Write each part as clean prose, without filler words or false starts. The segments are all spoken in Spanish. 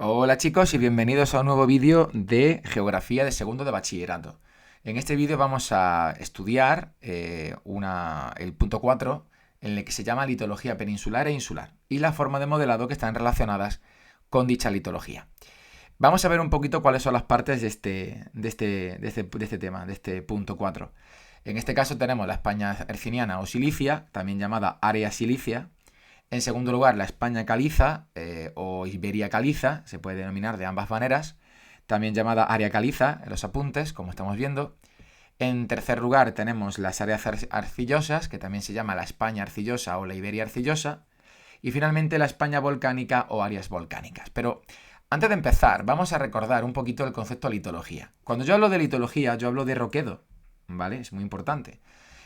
Hola chicos y bienvenidos a un nuevo vídeo de Geografía de segundo de bachillerato. En este vídeo vamos a estudiar el punto 4 en el que se llama litología peninsular e insular y la forma de modelado que están relacionadas con dicha litología. Vamos a ver un poquito cuáles son las partes de este tema, de este punto 4. En este caso tenemos la España herciniana o silicia, también llamada área silicia. En segundo lugar, la España caliza o Iberia caliza, se puede denominar de ambas maneras, también llamada área caliza en los apuntes, como estamos viendo. En tercer lugar tenemos las áreas arcillosas, que también se llama la España arcillosa o la Iberia arcillosa. Y finalmente la España volcánica o áreas volcánicas. Pero antes de empezar, vamos a recordar un poquito el concepto de litología. Cuando yo hablo de litología, yo hablo de roquedo, ¿vale? Es muy importante.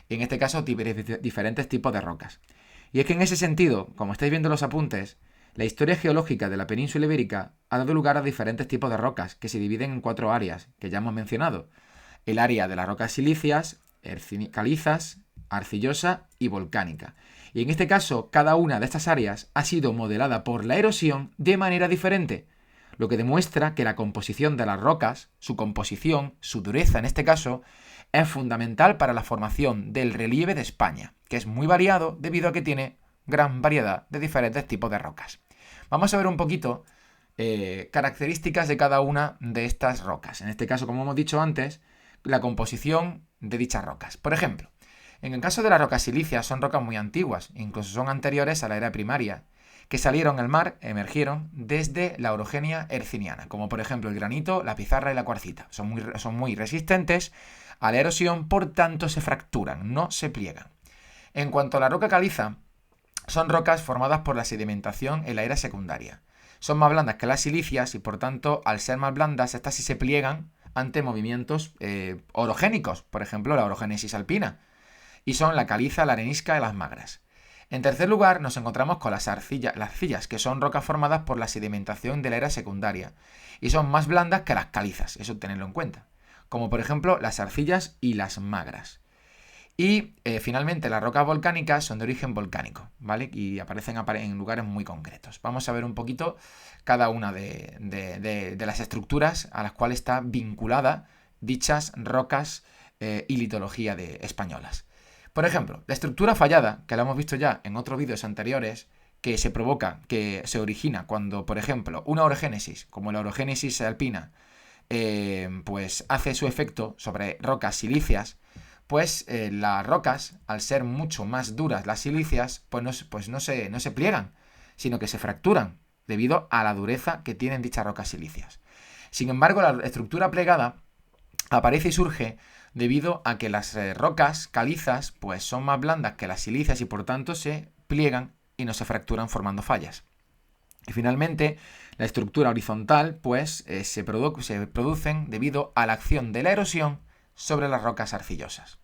En este caso, diferentes tipos de rocas. Y es que en ese sentido, como estáis viendo en los apuntes, la historia geológica de la península ibérica ha dado lugar a diferentes tipos de rocas que se dividen en 4 áreas que ya hemos mencionado. El área de las rocas silíceas, calizas, arcillosa y volcánica. Y en este caso, cada una de estas áreas ha sido modelada por la erosión de manera diferente, lo que demuestra que la composición de las rocas, su composición, su dureza en este caso, es fundamental para la formación del relieve de España, que es muy variado debido a que tiene gran variedad de diferentes tipos de rocas. Vamos a ver un poquito características de cada una de estas rocas. En este caso, como hemos dicho antes, la composición de dichas rocas. Por ejemplo, en el caso de las rocas silíceas son rocas muy antiguas, incluso son anteriores a la era primaria, que salieron al mar, emergieron desde la orogenia herciniana, como por ejemplo el granito, la pizarra y la cuarcita. Son muy resistentes a la erosión, por tanto se fracturan, no se pliegan. En cuanto a la roca caliza, son rocas formadas por la sedimentación en la era secundaria. Son más blandas que las silíceas y por tanto, al ser más blandas, estas sí se pliegan ante movimientos orogénicos, por ejemplo la orogénesis alpina, y son la caliza, la arenisca y las magras. En tercer lugar, nos encontramos con las arcillas, que son rocas formadas por la sedimentación de la era secundaria, y son más blandas que las calizas, eso tenedlo en cuenta, como por ejemplo las arcillas y las magras. Y finalmente las rocas volcánicas son de origen volcánico, ¿vale? Y aparecen en lugares muy concretos. Vamos a ver un poquito cada una de las estructuras a las cuales está vinculada dichas rocas y litología españolas. Por ejemplo, la estructura fallada, que la hemos visto ya en otros vídeos anteriores, que se origina cuando, por ejemplo, una orogénesis, como la orogénesis alpina, pues hace su efecto sobre rocas silíceas, pues las rocas, al ser mucho más duras las silíceas, pues no se pliegan, sino que se fracturan debido a la dureza que tienen dichas rocas silíceas. Sin embargo, la estructura plegada aparece y surge debido a que las rocas calizas pues son más blandas que las silíceas y por tanto se pliegan y no se fracturan formando fallas. Y finalmente, la estructura horizontal pues se producen debido a la acción de la erosión sobre las rocas arcillosas.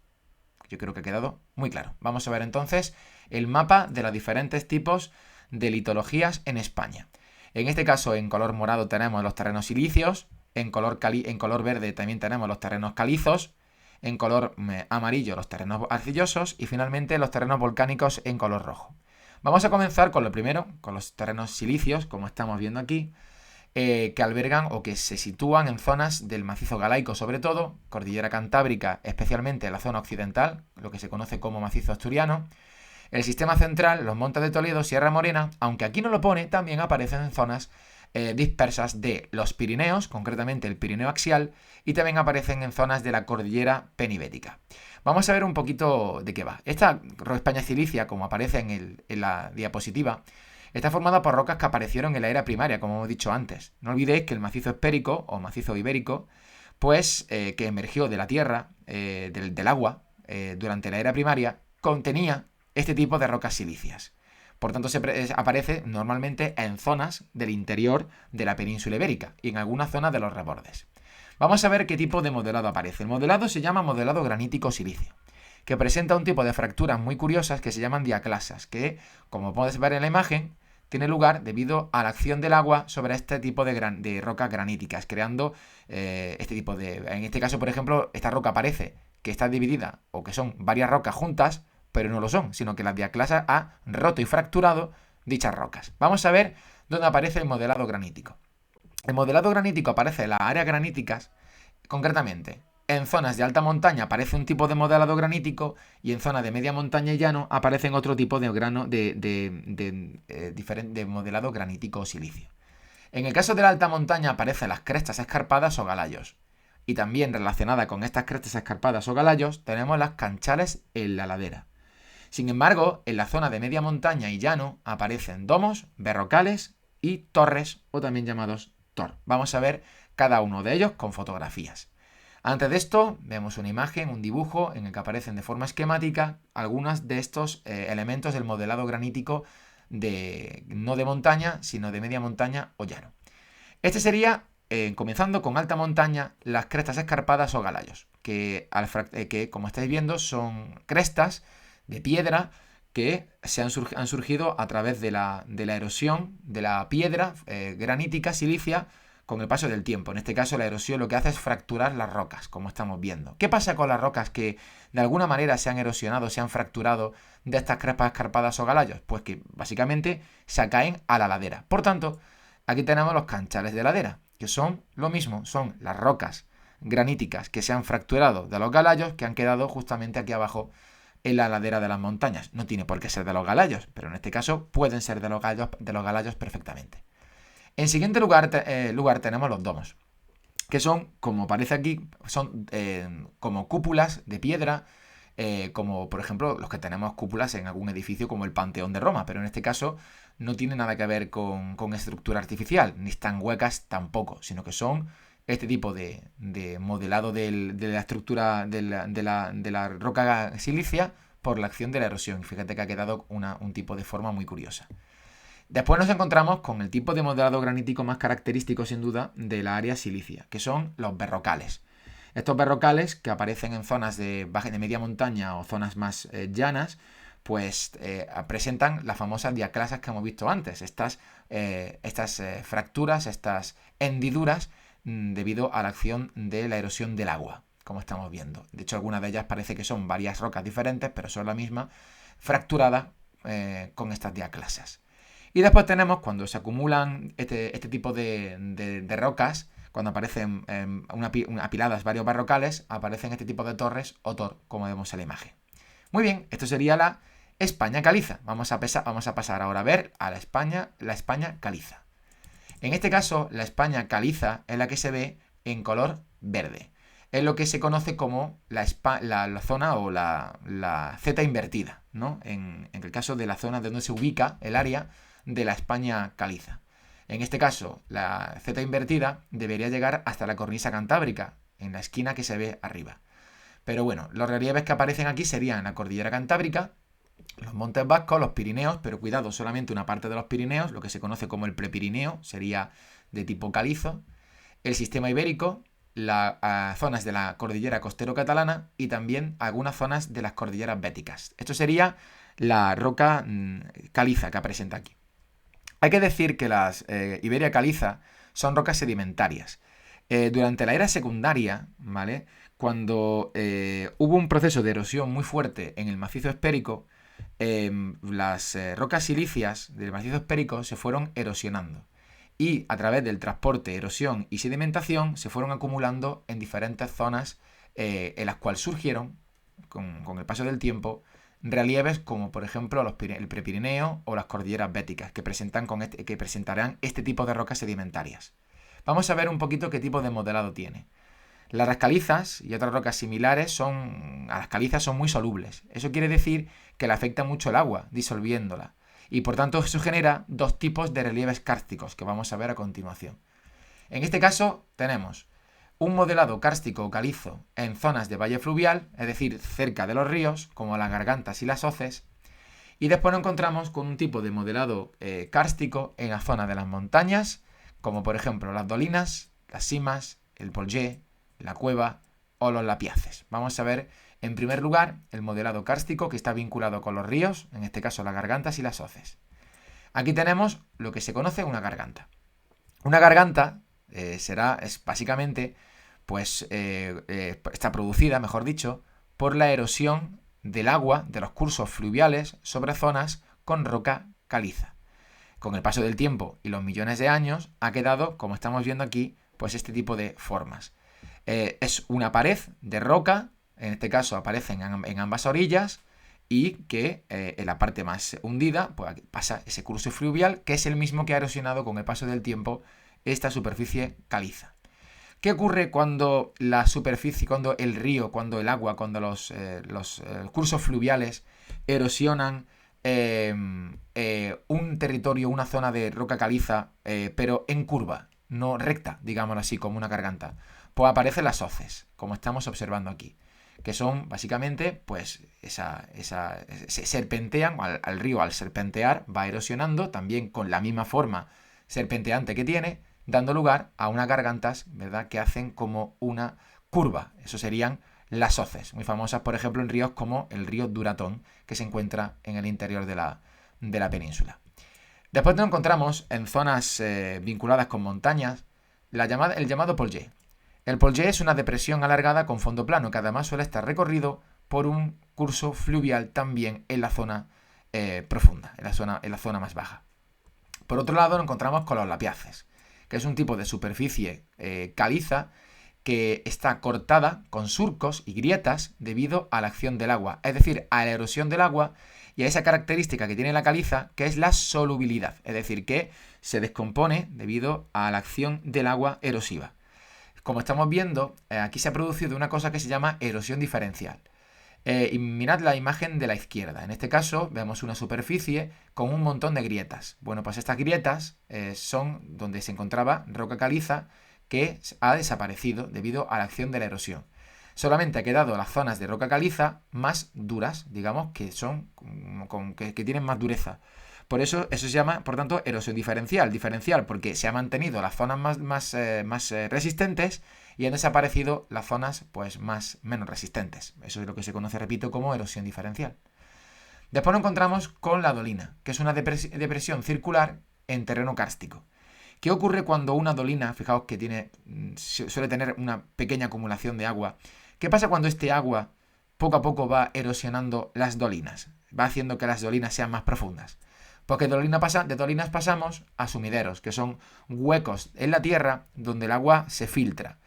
Yo creo que ha quedado muy claro. Vamos a ver entonces el mapa de los diferentes tipos de litologías en España. En este caso, en color morado tenemos los terrenos silíceos, en color verde también tenemos los terrenos calizos, en color amarillo los terrenos arcillosos y finalmente los terrenos volcánicos en color rojo. Vamos a comenzar con lo primero, con los terrenos silíceos, como estamos viendo aquí, que albergan o que se sitúan en zonas del macizo galaico, sobre todo, cordillera cantábrica, especialmente en la zona occidental, lo que se conoce como macizo asturiano. El sistema central, los montes de Toledo, Sierra Morena, aunque aquí no lo pone, también aparecen en zonas dispersas de los Pirineos, concretamente el Pirineo axial, y también aparecen en zonas de la cordillera penibética. Vamos a ver un poquito de qué va. Esta España silicia, como aparece en la diapositiva, está formada por rocas que aparecieron en la era primaria, como hemos dicho antes. No olvidéis que el macizo espérico o macizo ibérico, pues que emergió de la tierra, del agua, durante la era primaria, contenía este tipo de rocas silíceas. Por tanto, aparece normalmente en zonas del interior de la península ibérica y en algunas zonas de los rebordes. Vamos a ver qué tipo de modelado aparece. El modelado se llama modelado granítico silicio, que presenta un tipo de fracturas muy curiosas que se llaman diaclasas, que, como puedes ver en la imagen, tiene lugar debido a la acción del agua sobre este tipo de rocas graníticas, creando este tipo de... En este caso, por ejemplo, esta roca parece que está dividida o que son varias rocas juntas, pero no lo son, sino que la diaclasa ha roto y fracturado dichas rocas. Vamos a ver dónde aparece el modelado granítico. El modelado granítico aparece en las áreas graníticas, concretamente. En zonas de alta montaña aparece un tipo de modelado granítico y en zonas de media montaña y llano aparecen otro tipo de de modelado granítico o silicio. En el caso de la alta montaña aparecen las crestas escarpadas o galayos. Y también relacionada con estas crestas escarpadas o galayos tenemos las canchales en la ladera. Sin embargo, en la zona de media montaña y llano aparecen domos, berrocales y torres, o también llamados tor. Vamos a ver cada uno de ellos con fotografías. Antes de esto, vemos una imagen, un dibujo en el que aparecen de forma esquemática algunos de estos elementos del modelado granítico no de montaña, sino de media montaña o llano. Este sería, comenzando con alta montaña, las crestas escarpadas o galayos, que como estáis viendo son crestas de piedra que han surgido a través de la erosión de la piedra granítica, silicia, con el paso del tiempo. En este caso, la erosión lo que hace es fracturar las rocas, como estamos viendo. ¿Qué pasa con las rocas que de alguna manera se han erosionado, se han fracturado de estas crestas escarpadas o galayos? Pues que básicamente se caen a la ladera. Por tanto, aquí tenemos los canchales de ladera, que son lo mismo, son las rocas graníticas que se han fracturado de los galayos que han quedado justamente aquí abajo en la ladera de las montañas. No tiene por qué ser de los galayos, pero en este caso pueden ser de los galayos perfectamente. En siguiente lugar tenemos los domos, que son, como aparece aquí, son como cúpulas de piedra, como por ejemplo los que tenemos cúpulas en algún edificio como el Panteón de Roma, pero en este caso no tiene nada que ver con estructura artificial, ni están huecas tampoco, sino que son este tipo de modelado de la estructura de la roca silicia por la acción de la erosión. Fíjate que ha quedado un tipo de forma muy curiosa. Después nos encontramos con el tipo de modelado granítico más característico, sin duda, de la área silicia, que son los berrocales. Estos berrocales, que aparecen en zonas de media montaña o zonas más llanas, pues presentan las famosas diaclasas que hemos visto antes, estas fracturas, estas hendiduras, debido a la acción de la erosión del agua, como estamos viendo. De hecho, algunas de ellas parece que son varias rocas diferentes, pero son la misma, fracturadas con estas diaclasas. Y después tenemos, cuando se acumulan este tipo de rocas, cuando aparecen apiladas varios berrocales, aparecen este tipo de torres o tor, como vemos en la imagen. Muy bien, esto sería la España caliza. Vamos a pasar ahora a ver a la España caliza. En este caso, la España caliza es la que se ve en color verde. Es lo que se conoce como la zona o la Z invertida, ¿no? En el caso de la zona donde se ubica el área de la España caliza. En este caso, la Z invertida debería llegar hasta la cornisa cantábrica, en la esquina que se ve arriba. Pero bueno, los relieves que aparecen aquí serían la cordillera cantábrica, los montes vascos, los Pirineos, pero cuidado, solamente una parte de los Pirineos, lo que se conoce como el prepirineo, sería de tipo calizo, el sistema ibérico, las zonas de la cordillera costero-catalana y también algunas zonas de las cordilleras béticas. Esto sería la roca caliza que presenta aquí. Hay que decir que las Iberia caliza son rocas sedimentarias. Durante la era secundaria, ¿vale? Cuando hubo un proceso de erosión muy fuerte en el macizo espérico, las rocas silíceas del macizo espérico se fueron erosionando. Y a través del transporte, erosión y sedimentación se fueron acumulando en diferentes zonas en las cuales surgieron, con el paso del tiempo, relieves como por ejemplo el Prepirineo o las cordilleras béticas, que presentarán este tipo de rocas sedimentarias. Vamos a ver un poquito qué tipo de modelado tiene. Las calizas y otras rocas similares a las calizas son muy solubles. Eso quiere decir que le afecta mucho el agua, disolviéndola. Y por tanto eso genera dos tipos de relieves kársticos que vamos a ver a continuación. En este caso tenemos un modelado kárstico o calizo en zonas de valle fluvial, es decir, cerca de los ríos, como las gargantas y las hoces. Y después nos encontramos con un tipo de modelado kárstico en la zona de las montañas, como por ejemplo las dolinas, las simas, el Polgé, la cueva o los lapiaces. Vamos a ver en primer lugar el modelado kárstico que está vinculado con los ríos, en este caso las gargantas y las hoces. Aquí tenemos lo que se conoce una garganta. Una garganta es básicamente, pues está producida, mejor dicho, por la erosión del agua de los cursos fluviales sobre zonas con roca caliza. con el paso del tiempo y los millones de años, ha quedado, como estamos viendo aquí, pues este tipo de formas. Es una pared de roca, en este caso aparece en ambas orillas, y que en la parte más hundida pues pasa ese curso fluvial, que es el mismo que ha erosionado con el paso del tiempo esta superficie caliza. ¿Qué ocurre cuando la superficie, cuando el río, cuando el agua, cuando los cursos fluviales erosionan un territorio, una zona de roca caliza, pero en curva, no recta, digámoslo así, como una garganta? Pues aparecen las hoces, como estamos observando aquí, que son básicamente, pues, se serpentean al río. Al serpentear va erosionando también con la misma forma serpenteante que tiene, dando lugar a unas gargantas, ¿verdad?, que hacen como una curva. Eso serían las hoces, muy famosas, por ejemplo, en ríos como el río Duratón, que se encuentra en el interior de la península. Después nos encontramos en zonas vinculadas con montañas, el llamado Polje. El Polje es una depresión alargada con fondo plano, que además suele estar recorrido por un curso fluvial también en la zona profunda, en la zona más baja. Por otro lado, nos encontramos con los lapiaces, que es un tipo de superficie caliza que está cortada con surcos y grietas debido a la acción del agua, es decir, a la erosión del agua y a esa característica que tiene la caliza, que es la solubilidad, es decir, que se descompone debido a la acción del agua erosiva. Como estamos viendo, aquí se ha producido una cosa que se llama erosión diferencial. Y mirad la imagen de la izquierda. En este caso vemos una superficie con un montón de grietas. Bueno, pues estas grietas son donde se encontraba roca caliza que ha desaparecido debido a la acción de la erosión. Solamente ha quedado las zonas de roca caliza más duras, digamos, que son que tienen más dureza. Por eso se llama, por tanto, erosión diferencial. Diferencial porque se han mantenido las zonas más resistentes y han desaparecido las zonas pues menos resistentes. Eso es lo que se conoce, repito, como erosión diferencial. Después nos encontramos con la dolina, que es una depresión circular en terreno kárstico. ¿Qué ocurre cuando una dolina, fijaos que suele tener una pequeña acumulación de agua? ¿Qué pasa cuando este agua poco a poco va erosionando las dolinas? Va haciendo que las dolinas sean más profundas. Porque de dolinas pasamos a sumideros, que son huecos en la tierra donde el agua se filtra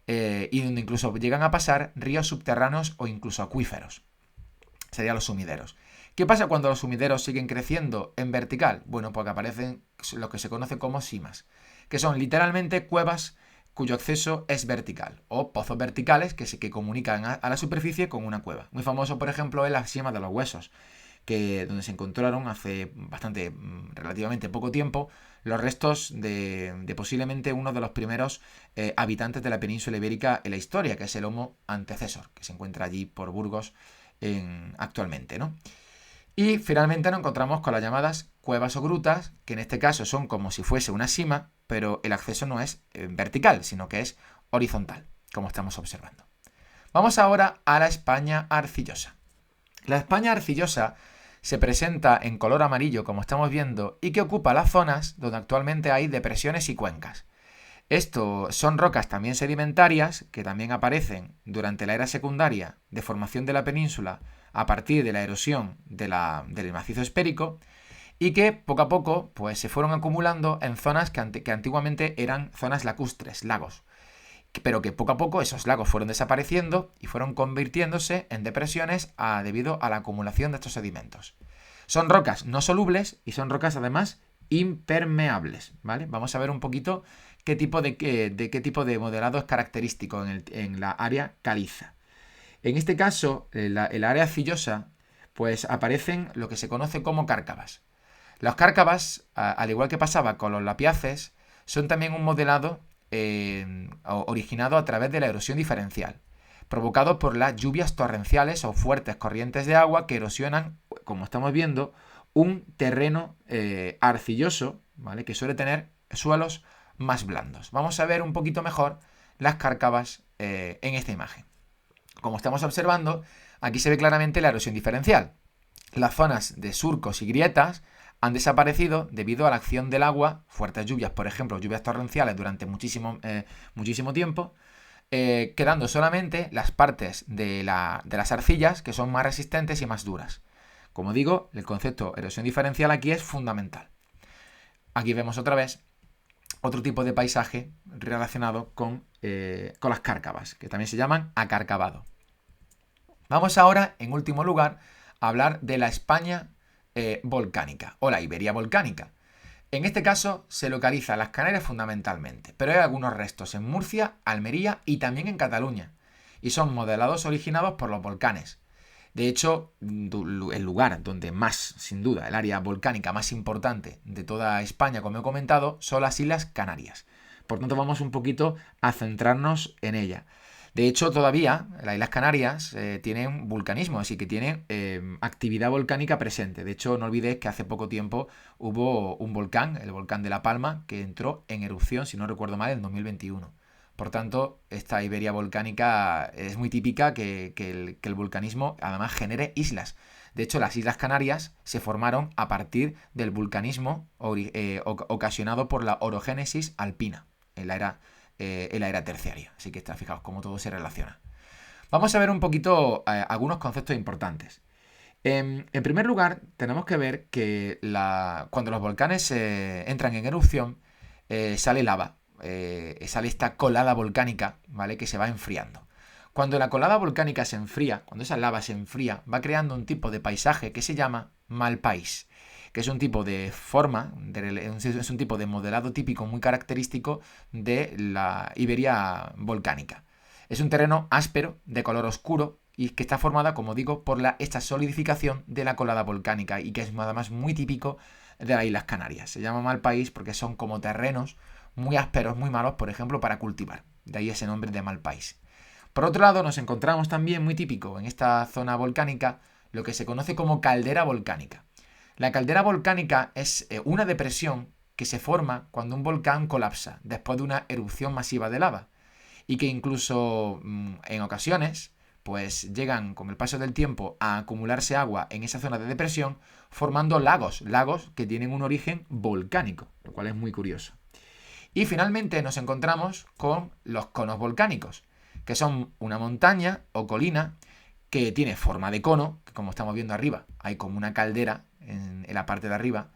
y donde incluso llegan a pasar ríos subterráneos o incluso acuíferos. Serían los sumideros. ¿Qué pasa cuando los sumideros siguen creciendo en vertical? Bueno, porque aparecen lo que se conoce como simas, que son literalmente cuevas cuyo acceso es vertical, o pozos verticales que comunican a la superficie con una cueva. Muy famoso, por ejemplo, es la sima de los huesos, donde se encontraron hace relativamente poco tiempo, los restos de posiblemente uno de los primeros habitantes de la península ibérica en la historia, que es el Homo antecesor, que se encuentra allí por Burgos actualmente, ¿no? Y finalmente nos encontramos con las llamadas cuevas o grutas, que en este caso son como si fuese una sima, pero el acceso no es vertical, sino que es horizontal, como estamos observando. Vamos ahora a la España arcillosa. La España arcillosa se presenta en color amarillo, como estamos viendo, y que ocupa las zonas donde actualmente hay depresiones y cuencas. Esto son rocas también sedimentarias que también aparecen durante la era secundaria de formación de la península a partir de la erosión del macizo espérico y que poco a poco pues, se fueron acumulando en zonas que antiguamente eran zonas lacustres, lagos, pero que poco a poco esos lagos fueron desapareciendo y fueron convirtiéndose en depresiones debido a la acumulación de estos sedimentos. Son rocas no solubles y son rocas además impermeables, ¿vale? Vamos a ver un poquito qué tipo de modelado es característico en la área caliza. En este caso, el área arcillosa, pues aparecen lo que se conoce como cárcavas. Los cárcavas, al igual que pasaba con los lapiaces, son también un modelado originado a través de la erosión diferencial, provocado por las lluvias torrenciales o fuertes corrientes de agua que erosionan, como estamos viendo, un terreno arcilloso, ¿vale?, que suele tener suelos más blandos. Vamos a ver un poquito mejor las cárcavas en esta imagen. Como estamos observando, aquí se ve claramente la erosión diferencial. Las zonas de surcos y grietas han desaparecido debido a la acción del agua, fuertes lluvias, por ejemplo, lluvias torrenciales durante muchísimo tiempo, quedando solamente las partes de las arcillas que son más resistentes y más duras. Como digo, el concepto erosión diferencial aquí es fundamental. aquí vemos otra vez otro tipo de paisaje relacionado con las cárcavas, que también se llaman acarcavado. Vamos ahora, en último lugar, a hablar de la España volcánica o la Iberia volcánica. En este caso se localiza en las Canarias fundamentalmente, pero hay algunos restos en Murcia, Almería y también en Cataluña, y son modelados originados por los volcanes. De hecho, el lugar donde más, sin duda, el área volcánica más importante de toda España, como he comentado, son las Islas Canarias. Por tanto, vamos un poquito a centrarnos en ella. De hecho, todavía las Islas Canarias tienen vulcanismo, así que tienen actividad volcánica presente. De hecho, no olvidéis que hace poco tiempo hubo un volcán, el volcán de La Palma, que entró en erupción, si no recuerdo mal, en 2021. Por tanto, esta Iberia volcánica es muy típica que el volcanismo además genere islas. De hecho, las Islas Canarias se formaron a partir del vulcanismo ocasionado por la orogénesis alpina en la era terciaria. Así que fijaos cómo todo se relaciona. Vamos a ver un poquito algunos conceptos importantes. En primer lugar, tenemos que ver que cuando los volcanes entran en erupción, sale lava. Sale esta colada volcánica, ¿vale? Que se va enfriando. Cuando la colada volcánica se enfría, cuando esa lava se enfría, va creando un tipo de paisaje que se llama malpaís, que es un tipo de forma, es un tipo de modelado típico muy característico de la Iberia volcánica. Es un terreno áspero, de color oscuro, y que está formada, como digo, por esta solidificación de la colada volcánica, y que es además muy típico de las Islas Canarias. Se llama malpaís porque son como terrenos muy ásperos, muy malos, por ejemplo, para cultivar. De ahí ese nombre de malpaís. Por otro lado, nos encontramos también muy típico en esta zona volcánica lo que se conoce como caldera volcánica. La caldera volcánica es una depresión que se forma cuando un volcán colapsa después de una erupción masiva de lava y que incluso en ocasiones pues llegan con el paso del tiempo a acumularse agua en esa zona de depresión formando lagos que tienen un origen volcánico, lo cual es muy curioso. Y finalmente nos encontramos con los conos volcánicos, que son una montaña o colina que tiene forma de cono, que como estamos viendo arriba, hay como una caldera en la parte de arriba,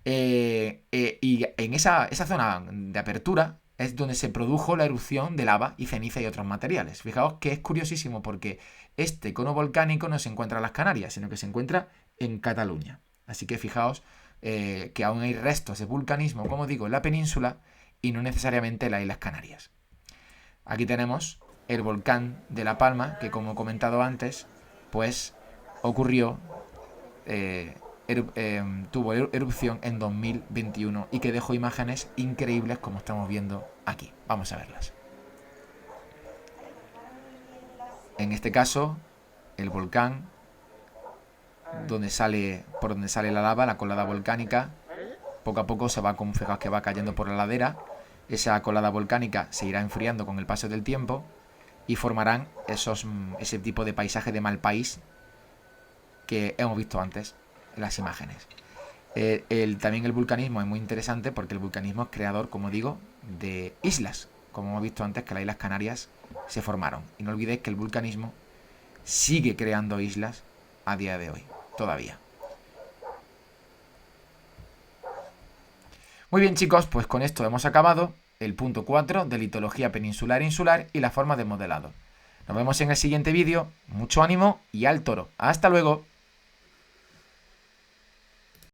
y en esa zona de apertura es donde se produjo la erupción de lava y ceniza y otros materiales. Fijaos que es curiosísimo porque este cono volcánico no se encuentra en las Canarias, sino que se encuentra en Cataluña. Así que fijaos que aún hay restos de vulcanismo, como digo, en la península, y no necesariamente las Islas Canarias. Aquí tenemos el volcán de La Palma, que como he comentado antes, pues ocurrió, tuvo erupción en 2021 y que dejó imágenes increíbles como estamos viendo aquí. Vamos a verlas. En este caso, el volcán, por donde sale la lava, la colada volcánica, poco a poco se va, como fijaos que va cayendo por la ladera. Esa colada volcánica se irá enfriando con el paso del tiempo y formarán ese tipo de paisaje de malpaís que hemos visto antes en las imágenes. También el vulcanismo es muy interesante porque el vulcanismo es creador, como digo, de islas, como hemos visto antes que las Islas Canarias se formaron. Y no olvidéis que el vulcanismo sigue creando islas a día de hoy, todavía. Muy bien, chicos, pues con esto hemos acabado el punto 4 de litología peninsular e insular y la forma de modelado. Nos vemos en el siguiente vídeo. Mucho ánimo y al toro. ¡Hasta luego!